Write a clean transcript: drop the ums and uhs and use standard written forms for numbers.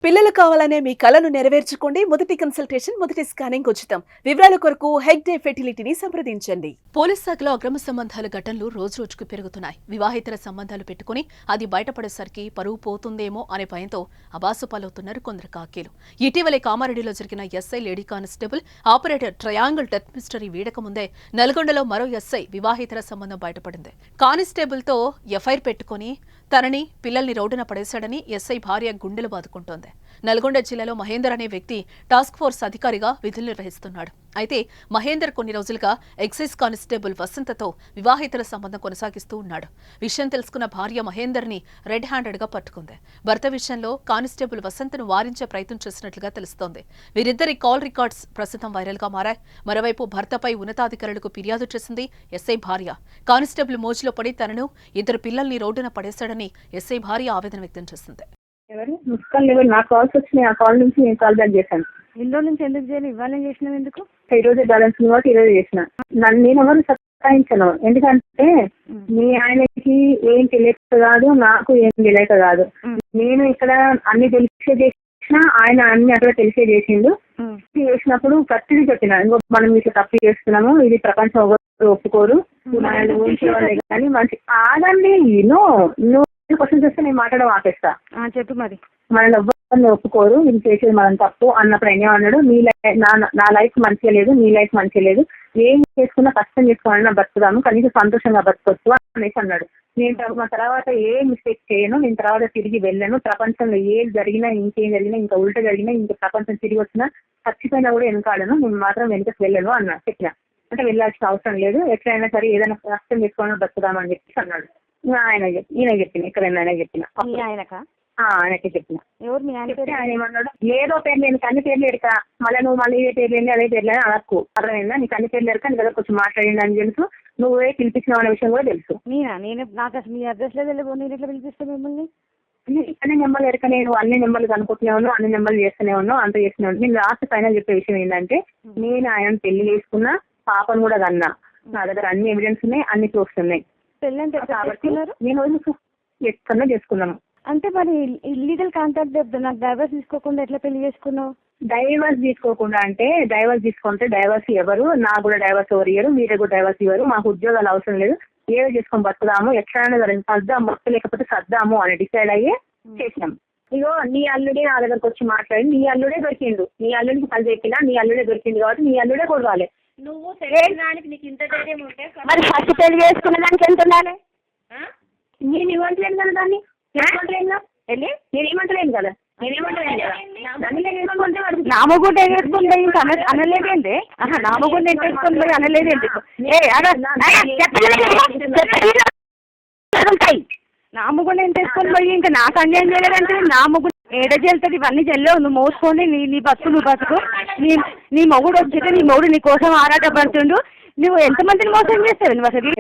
పిల్లలు కావాలనే మీ కలను నెరవేర్చుకోండి. మొదటి కన్సల్టేషన్, మొదటి స్కానింగ్ ఉచితం. వివరాల కొరకు హెగ్డే ఫెర్టిలిటీని సంప్రదించండి. పోలీస్ శాఖలో అక్రమ సంబంధాల ఘటనలు రోజురోజుకు పెరుగుతున్నాయి. వివాహేతర సంబంధాలు పెట్టుకుని అది బయటపడేసరికి పరువు పోతుందేమో అనే భయంతో అబాసుపాలవుతున్నారు కొందరు కాకీలు. ఇటీవలే కామారెడ్డిలో జరిగిన SI lady constable operator triangle death mystery వీడక ముందే నల్గొండలో మరో ఎస్ఐ వివాహేతర సంబంధం బయటపడింది. కానిస్టేబుల్తో ఎఫ్ఐఆర్ పెట్టుకుని తనని పిల్లల్ని రోడ్డున పడేశాడని ఎస్ఐ భార్య గుండెలు బాదుకుంటోంది. నల్గొండ జిల్లాలో మహేందర్ అనే వ్యక్తి టాస్క్ ఫోర్స్ అధికారిగా విధులు నిర్వహిస్తున్నాడు. అయితే మహేందర్ కొన్ని రోజులుగా ఎక్సైజ్ కానిస్టేబుల్ వసంతతో వివాహేతర సంబంధం కొనసాగిస్తూ ఉన్నాడు. విషయం తెలుసుకున్న భార్య మహేందర్ ని రెడ్ హ్యాండెడ్ గా పట్టుకుంది. భర్త విషయంలో కానిస్టేబుల్ వసంతను వారించే ప్రయత్నం చేసినట్లుగా తెలుస్తోంది. వీరిద్దరి కాల్ రికార్డ్స్ ప్రస్తుతం వైరల్ గా మారాయి. మరోవైపు భర్తపై ఉన్నతాధికారులకు ఫిర్యాదు చేసింది ఎస్ఐ భార్య. కానిస్టేబుల్ మోజులో పడి తనను ఇద్దరు పిల్లల్ని రోడ్డున పడేశాడని ఎస్ఐ భార్య ఆవేదన వ్యక్తం చేసింది. నాకు కాల్స్ వచ్చినాయి. ఆ కాల్ నుంచి నేను కాల్ బ్యాక్ చేశాను. ఇంట్లో నుంచి ఎందుకు చేయాలి? ఇవాళ చేసినావు ఎందుకు? ఈ రోజే బ్యాలెన్స్ ఉంది కాబట్టి ఈ రోజు చేసిన. నేను ఎవరు సత్తాయించను. ఎందుకంటే మీ ఆయనకి ఏం తెలియక కాదు, నాకు ఏం తెలియక కాదు. నేను ఇక్కడ అన్ని తెలిసే చేసిన, ఆయన అన్ని అక్కడ తెలిసే చేసిండు. చేసినప్పుడు గట్టిగా చెప్పిన, మనం ఇట్లా తప్పు చేస్తున్నాము, ఇది ప్రపంచం ఎవరు ఒప్పుకోరు, మనల్ని ఊహించేవాళ్ళే కానీ మంచి ఆగండి. నువ్వు క్వశ్చన్ చేస్తే నేను మాట్లాడడం ఆపేస్తా. చెప్పు మరి. మనల్ని ఎవ్వరిని ఒప్పుకోరు, ఇది చేసేది మనం తప్పు అన్నప్పుడు ఆయన అన్నాడు, నా లైఫ్ మంచిగా లేదు, నీ లైఫ్ మంచిగా లేదు, ఏం చేసుకున్నా కష్టం చేసుకోవాలన్నా బతుకుదాము, కనీసం సంతోషంగా బతకొచ్చు అనేసి అన్నాడు. నేను మా తర్వాత ఏ మిస్టేక్ చేయను, నేను తర్వాత తిరిగి వెళ్ళను, ప్రపంచంలో ఏది జరిగినా, ఇంకేం జరిగినా, ఇంకా ఉల్టా జరిగినా, ఇంకా ప్రపంచం తిరిగి వచ్చినా, చచ్చిపోయినా కూడా వెనకాడను, నేను మాత్రం వెనుకకు వెళ్ళను అన్నా చెప్పిన. అంటే వెళ్ళాల్సిన అవసరం లేదు, ఎట్లయినా సరే ఏదైనా కష్టం చేసుకోవాలని బతుకుదామని చెప్పి అన్నాడు. ఈయన చెప్పిన, ఎక్కడైనా ఆయన చెప్పిన, ఆయనకి చెప్పిన. ఎవరు మీ ఆయన? ఆయన ఏమన్నాడు, ఏదో పేర్లు నేను అన్ని పేర్లు ఎడక, మళ్ళీ నువ్వు ఏ పేర్లు ఏంటి అదే పేర్లు అని అనక్కు, అర్థమైందా? నీకు అన్ని పేర్లు ఎడక, నీ దగ్గర కొంచెం మాట్లాడింది అని తెలుసు, నువ్వే పిలిపించినావు అనే విషయం కూడా తెలుసు. నేను నాకు అసలు మీ అడ్రస్ లేదు, నేను ఎట్లా పిలిపిస్తాను మిమ్మల్ని? అన్ని నెంబర్లు ఎడక, నేను అన్ని నెంబర్లు కనుక్కుంటూనే ఉన్నావు, అన్ని నెంబర్లు చేస్తూనే ఉన్నావు, అంత చేస్తూనే ఉన్నావు. నేను లాస్ట్ ఫైనల్ చెప్పే విషయం ఏంటంటే, నేను ఆయన పెళ్లి చేసుకున్నా, పాపను కూడా కన్నా, నా దగ్గర అన్ని ఎవిడెన్స్ ఉన్నాయి, అన్ని ప్రూఫ్స్ ఉన్నాయి. కాబట్టి నేను ఎక్కడో చేసుకున్నాను. అంటే మరి ఇల్లీగల్ కాంటాక్ట్ నాకు డైవర్స్ తీసుకోకుండా ఎట్లా పెళ్లి చేసుకున్నావు? డైవర్స్ తీసుకోకుండా అంటే, డైవర్స్ తీసుకుంటే డైవర్స్ ఎవరు, నాకు కూడా డైవర్స్ ఎవరు ఇయ్యరు, మీరే కూడా డైవర్స్ ఇవ్వరు, మాకు ఉద్యోగాలు అవసరం లేదు, ఏదో చేసుకొని బతుకుదాము, ఎట్లయినా సర్దాము, బతు లేకపోతే సర్దాము అని డిసైడ్ అయ్యి చేసినాం. ఇగో నీ అల్లుడే నా దగ్గరకు వచ్చి మాట్లాడి, నీ అల్లుడే దొరికిండు, నీ అల్లుడికి పని చెప్పినా, నీ అల్లుడే దొరికింది కాబట్టి నీ అల్లుడే కొడవాలి. నువ్వు నీకు ఇంత ధైర్యం ఉంటే మరి ఫస్ట్ పెళ్లి చేసుకున్న దానికి ఎంత ఉండాలి? నేను ఇవ్వట్లేదు కదా దాన్ని, నేను ఏమంటలేను కదా, నామగుండ వేసుకుంటే ఇంకా అనలేదేంటి? నామగుండ వేసుకుంటే అనలేదేంటి? నామగుండ ఎంత వేసుకొని పోయి ఇంకా నాకు అన్యాయం చేయలేదంటే నామగుండ ఏడ చెల్తుంది? ఇవన్నీ చెల్లవు, నువ్వు మోసుకొని నీ బతుకు నువ్వు బతుకు. నీ మొగుడు వచ్చితే నీ మొగుడు నీ కోసం ఆరాటపడుతుండు, నువ్వు ఎంతమందిని మోసం చేస్తావు నువ్వు అసలు?